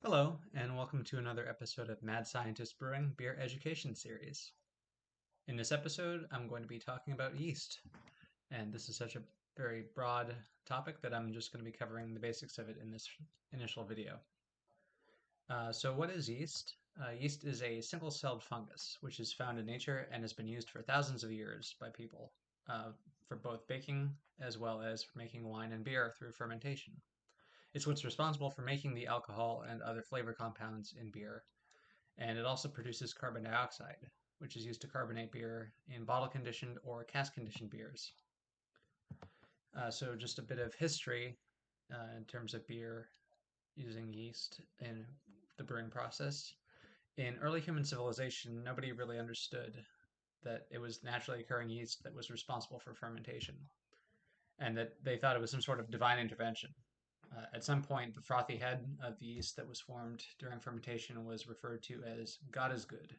Hello, and welcome to another episode of Mad Scientist Brewing Beer Education Series. In this episode, I'm going to be talking about yeast, and this is such a very broad topic that I'm just going to be covering the basics of it in this initial video. So what is yeast? Yeast is a single-celled fungus, which is found in nature and has been used for thousands of years by people for both baking as well as for making wine and beer through fermentation. It's what's responsible for making the alcohol and other flavor compounds in beer, and it also produces carbon dioxide, which is used to carbonate beer in bottle conditioned or cask conditioned beers. So, just a bit of history in terms of beer using yeast in the brewing process. In early human civilization, nobody really understood that it was naturally occurring yeast that was responsible for fermentation, and that they thought it was some sort of divine intervention. At some point, the frothy head of the yeast that was formed during fermentation was referred to as God is good.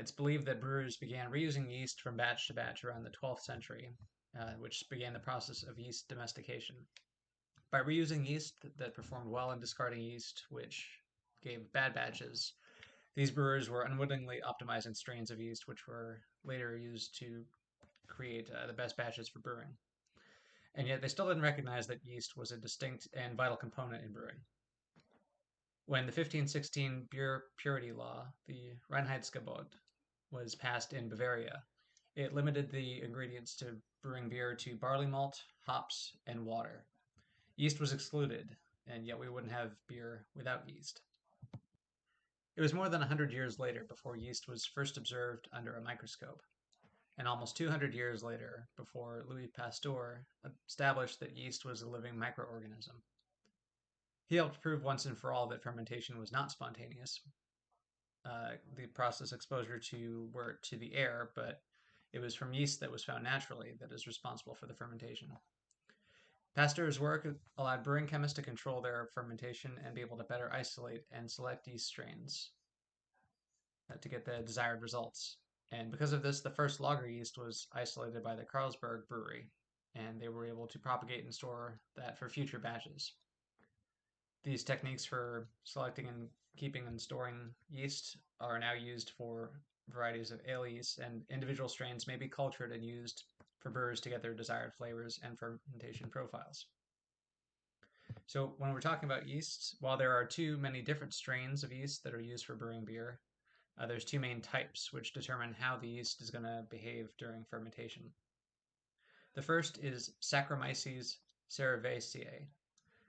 It's believed that brewers began reusing yeast from batch to batch around the 12th century, which began the process of yeast domestication. By reusing yeast that performed well in discarding yeast, which gave bad batches, these brewers were unwittingly optimizing strains of yeast which were later used to create the best batches for brewing. And yet they still didn't recognize that yeast was a distinct and vital component in brewing. When the 1516 beer purity law, the Reinheitsgebot, was passed in Bavaria, it limited the ingredients to brewing beer to barley malt, hops, and water. Yeast was excluded, and yet we wouldn't have beer without yeast. It was more than 100 years later before yeast was first observed under a microscope, and almost 200 years later before Louis Pasteur established that yeast was a living microorganism. He helped prove once and for all that fermentation was not spontaneous. The process exposure were to the air, but it was from yeast that was found naturally that is responsible for the fermentation. Pasteur's work allowed brewing chemists to control their fermentation and be able to better isolate and select yeast strains to get the desired results. And because of this, the first lager yeast was isolated by the Carlsberg Brewery, and they were able to propagate and store that for future batches. These techniques for selecting and keeping and storing yeast are now used for varieties of ale yeast, and individual strains may be cultured and used for brewers to get their desired flavors and fermentation profiles. So when we're talking about yeast, while there are too many different strains of yeast that are used for brewing beer, there's two main types which determine how the yeast is going to behave during fermentation. The first is Saccharomyces cerevisiae,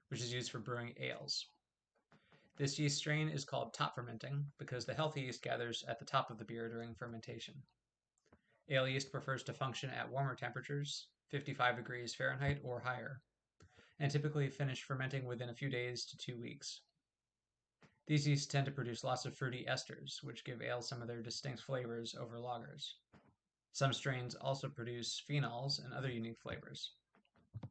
which is used for brewing ales. This yeast strain is called top fermenting because the healthy yeast gathers at the top of the beer during fermentation. Ale yeast prefers to function at warmer temperatures, 55 degrees Fahrenheit or higher, and typically finish fermenting within a few days to 2 weeks. These yeasts tend to produce lots of fruity esters, which give ales some of their distinct flavors over lagers. Some strains also produce phenols and other unique flavors.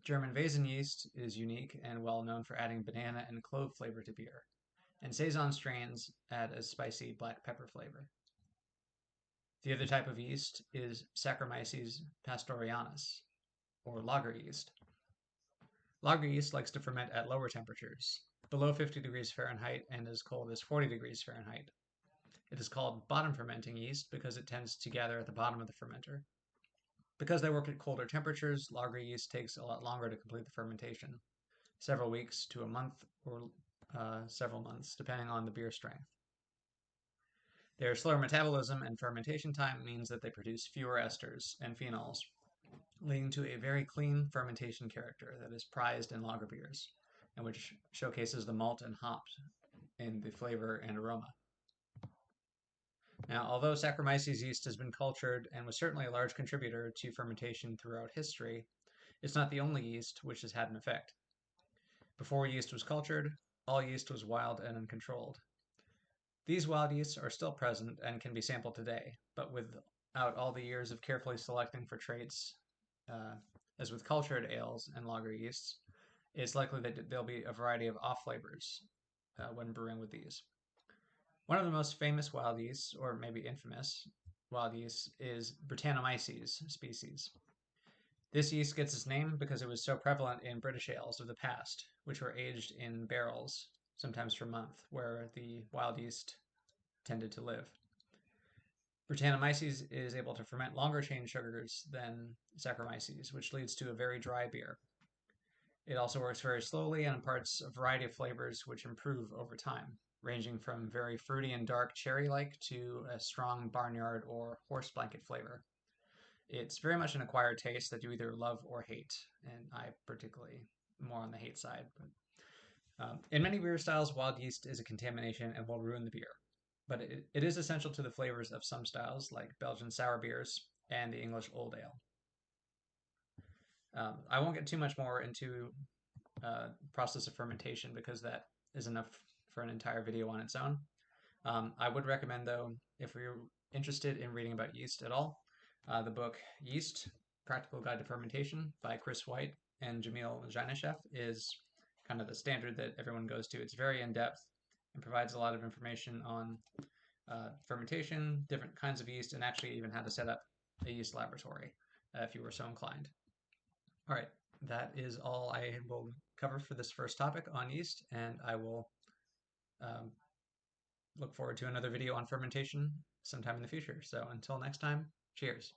German Weizen yeast is unique and well known for adding banana and clove flavor to beer, and Saison strains add a spicy black pepper flavor. The other type of yeast is Saccharomyces pastorianus, or lager yeast. Lager yeast likes to ferment at lower temperatures, below 50 degrees Fahrenheit and as cold as 40 degrees Fahrenheit. It is called bottom fermenting yeast because it tends to gather at the bottom of the fermenter. Because they work at colder temperatures, lager yeast takes a lot longer to complete the fermentation, several weeks to a month or several months, depending on the beer strength. Their slower metabolism and fermentation time means that they produce fewer esters and phenols, leading to a very clean fermentation character that is prized in lager beers, and which showcases the malt and hops in the flavor and aroma. Now, although Saccharomyces yeast has been cultured and was certainly a large contributor to fermentation throughout history, it's not the only yeast which has had an effect. Before yeast was cultured, all yeast was wild and uncontrolled. These wild yeasts are still present and can be sampled today, but without all the years of carefully selecting for traits, as with cultured ales and lager yeasts, it's likely that there'll be a variety of off flavors when brewing with these. One of the most famous wild yeasts, or maybe infamous wild yeasts, is Brettanomyces species. This yeast gets its name because it was so prevalent in British ales of the past, which were aged in barrels sometimes for months, where the wild yeast tended to live. Brettanomyces is able to ferment longer chain sugars than Saccharomyces, which leads to a very dry beer. It also works very slowly and imparts a variety of flavors which improve over time, ranging from very fruity and dark cherry-like to a strong barnyard or horse blanket flavor. It's very much an acquired taste that you either love or hate, and I particularly more on the hate side. In many beer styles, wild yeast is a contamination and will ruin the beer, but it is essential to the flavors of some styles, like Belgian sour beers and the English Old Ale. I won't get too much more into process of fermentation because that is enough for an entire video on its own. I would recommend, though, if you're interested in reading about yeast at all, the book Yeast, Practical Guide to Fermentation by Chris White and Jamil Janishev is kind of the standard that everyone goes to. It's very in-depth and provides a lot of information on fermentation, different kinds of yeast, and actually even how to set up a yeast laboratory if you were so inclined. All right, that is all I will cover for this first topic on yeast, and I will um, look forward to another video on fermentation sometime in the future. So until next time, cheers.